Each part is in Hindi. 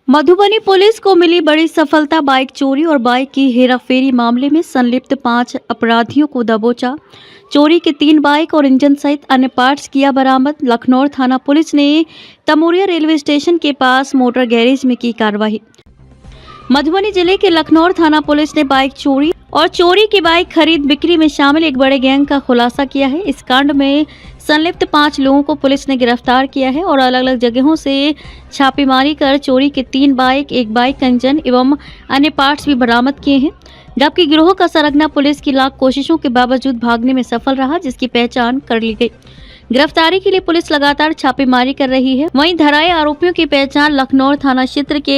मधुबनी पुलिस को मिली बड़ी सफलता। बाइक चोरी और बाइक की हेराफेरी मामले में संलिप्त 5 अपराधियों को दबोचा। चोरी के 3 बाइक और इंजन सहित अन्य पार्ट्स किया बरामद। लखनौर थाना पुलिस ने तमोरिया रेलवे स्टेशन के पास मोटर गैरेज में की कार्रवाई। मधुबनी जिले के लखनौर थाना पुलिस ने बाइक चोरी और चोरी की बाइक खरीद बिक्री में शामिल एक बड़े गैंग का खुलासा किया है। इस कांड में संलिप्त 5 लोगों को पुलिस ने गिरफ्तार किया है और अलग अलग जगहों से छापेमारी कर चोरी के 3 बाइक, 1 बाइक का इंजन एवं अन्य पार्ट्स भी बरामद किए हैं। जबकि गिरोह का सरगना पुलिस की लाख कोशिशों के बावजूद भागने में सफल रहा, जिसकी पहचान कर ली गई। गिरफ्तारी के लिए पुलिस लगातार छापेमारी कर रही है। वहीं धराए आरोपियों की पहचान लखनौर थाना क्षेत्र के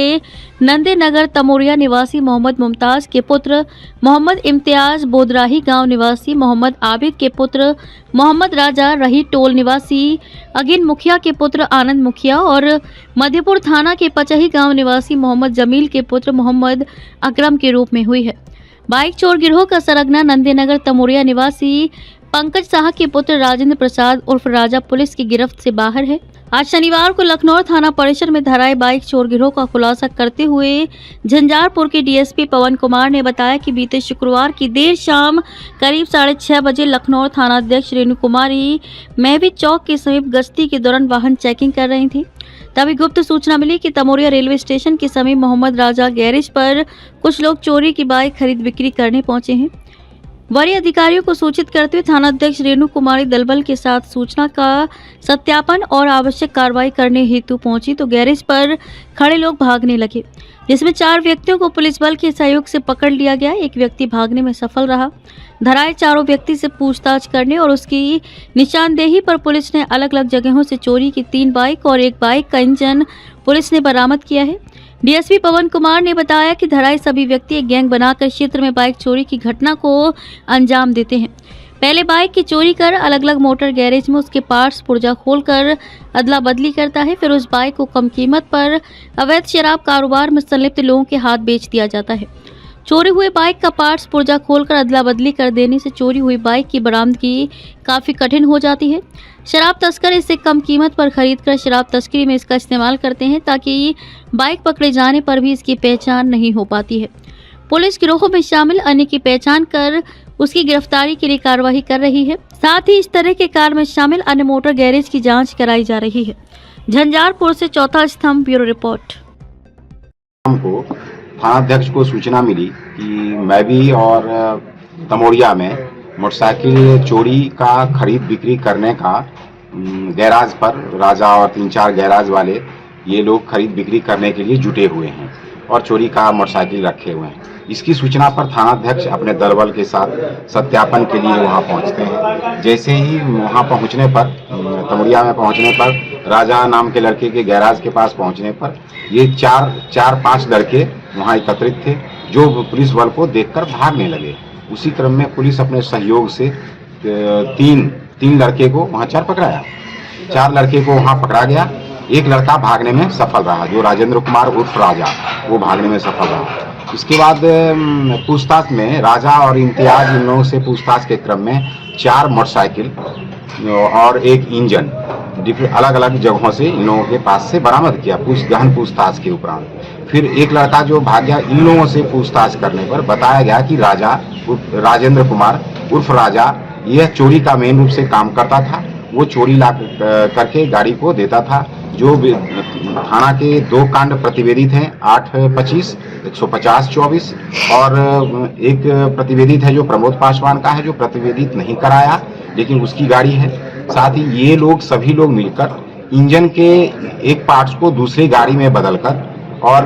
नंदेनगर तमोरिया निवासी मोहम्मद मुमताज के पुत्र मोहम्मद इम्तियाज, बोदराही गांव निवासी मोहम्मद आबिद के पुत्र मोहम्मद राजा, रही टोल निवासी अगिन मुखिया के पुत्र आनंद मुखिया और मधेपुर थाना के पचही गाँव निवासी मोहम्मद जमील के पुत्र मोहम्मद अकरम के रूप में हुई है। बाइक चोर गिरोह का सरगना नंदेनगर तमोरिया निवासी पंकज शाह के पुत्र राजेंद्र प्रसाद उर्फ राजा पुलिस की गिरफ्त से बाहर है। आज शनिवार को लखनौर थाना परिसर में धराए बाइक चोर गिरोह का खुलासा करते हुए झंझारपुर के डीएसपी पवन कुमार ने बताया कि बीते शुक्रवार की देर शाम करीब 6:30 बजे लखनौर थानाध्यक्ष रेणु कुमारी महवी चौक के समीप गश्ती के दौरान वाहन चेकिंग कर रही थी। तभी गुप्त सूचना मिली कि तमोरिया रेलवे स्टेशन के समीप मोहम्मद राजा गैरेज पर कुछ लोग चोरी की बाइक खरीद बिक्री करने पहुंचे हैं। वरीय अधिकारियों को सूचित करते हुए थानाध्यक्ष रेणु कुमारी दलबल के साथ सूचना का सत्यापन और आवश्यक कार्रवाई करने हेतु पहुंची तो गैरेज पर खड़े लोग भागने लगे, जिसमें 4 व्यक्तियों को पुलिस बल के सहयोग से पकड़ लिया गया। एक व्यक्ति भागने में सफल रहा। धराए चारों व्यक्ति से पूछताछ करने और उसकी निशानदेही पर पुलिस ने अलग अलग जगहों से चोरी की 3 बाइक और 1 बाइक का इंजन पुलिस ने बरामद किया है। डीएसपी पवन कुमार ने बताया कि धराए सभी व्यक्ति एक गैंग बनाकर क्षेत्र में बाइक चोरी की घटना को अंजाम देते हैं। पहले बाइक की चोरी कर अलग अलग मोटर गैरेज में उसके पार्ट्स पुर्जा खोलकर अदला बदली करता है। फिर उस बाइक को कम कीमत पर अवैध शराब कारोबार में संलिप्त लोगों के हाथ बेच दिया जाता है। चोरी हुए बाइक का पार्ट्स पुर्जा खोलकर अदला बदली कर देने से चोरी हुई बाइक की बरामदगी काफी कठिन हो जाती है। शराब तस्कर इसे कम कीमत पर खरीदकर शराब तस्करी में इसका इस्तेमाल करते हैं, ताकि बाइक पकड़े जाने पर भी इसकी पहचान नहीं हो पाती है। पुलिस गिरोह में शामिल अन्य की पहचान कर उसकी गिरफ्तारी के लिए कार्रवाई कर रही है। साथ ही इस तरह के कार में शामिल अन्य मोटर गैरेज की जाँच कराई जा रही है। झंझारपुर से चौथा स्तंभ, ब्यूरो रिपोर्ट। थानाध्यक्ष को सूचना मिली कि मैवी और तमोरिया में मोटरसाइकिल चोरी का खरीद बिक्री करने का गैराज पर राजा और 3-4 गैराज वाले ये लोग खरीद बिक्री करने के लिए जुटे हुए हैं और चोरी का मोटरसाइकिल रखे हुए हैं। इसकी सूचना पर थानाध्यक्ष अपने दलबल के साथ सत्यापन के लिए वहां पहुंचते हैं। जैसे ही वहां पहुंचने पर, तमोरिया में पहुंचने पर, राजा नाम के लड़के के गैराज के पास पहुंचने पर ये 4-5 लड़के वहां एकत्रित थे, जो पुलिस बल को देखकर भागने लगे। उसी क्रम में पुलिस अपने सहयोग से 3 लड़के को वहां 4 पकड़ाया। 4 लड़के को वहां पकड़ा गया। एक लड़का भागने में सफल रहा, जो राजेंद्र कुमार उर्फ राजा, वो भागने में सफल रहा। उसके बाद पूछताछ में राजा और इम्तियाज, इन लोगों से पूछताछ के क्रम में 4 मोटरसाइकिल और 1 इंजन अलग अलग जगहों से इन लोगों के पास से बरामद किया। गहन पूछताछ के उपरांत फिर एक लड़का जो भाग गया, इन लोगों से पूछताछ करने पर बताया गया कि राजेंद्र कुमार उर्फ राजा यह चोरी का मेन रूप से काम करता था। वो चोरी ला करके गाड़ी को देता था। जो थाना के 2 कांड प्रतिवेदित हैं, 8-25, 150-24 और एक प्रतिवेदित है जो प्रमोद पासवान का है, जो प्रतिवेदित नहीं कराया लेकिन उसकी गाड़ी है। साथ ही ये लोग सभी लोग मिलकर इंजन के एक पार्ट्स को दूसरी गाड़ी में बदलकर और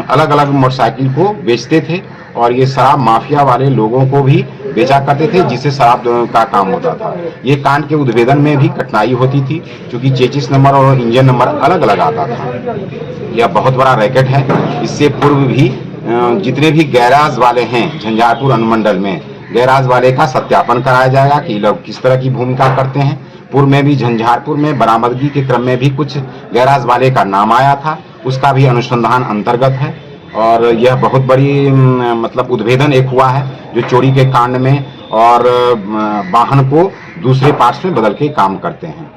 अलग अलग मोटरसाइकिल को बेचते थे और ये शराब माफिया वाले लोगों को भी बेचा करते थे, जिससे शराब का काम होता था। ये कांड के उद्भेदन में भी कठिनाई होती थी, क्योंकि चेचिस नंबर और इंजन नंबर अलग अलग आता था। यह बहुत बड़ा रैकेट है। इससे पूर्व भी जितने भी गैराज वाले हैं झंझारपुर अनुमंडल में, गैराज वाले का सत्यापन कराया जाएगा कि लोग किस तरह की भूमिका करते हैं। पूर्व में भी झंझारपुर में बरामदगी के क्रम में भी कुछ गैराज वाले का नाम आया था, उसका भी अनुसंधान अंतर्गत है। और यह बहुत बड़ी मतलब उद्भेदन एक हुआ है, जो चोरी के कांड में और वाहन को दूसरे पार्ट्स में बदल के काम करते हैं।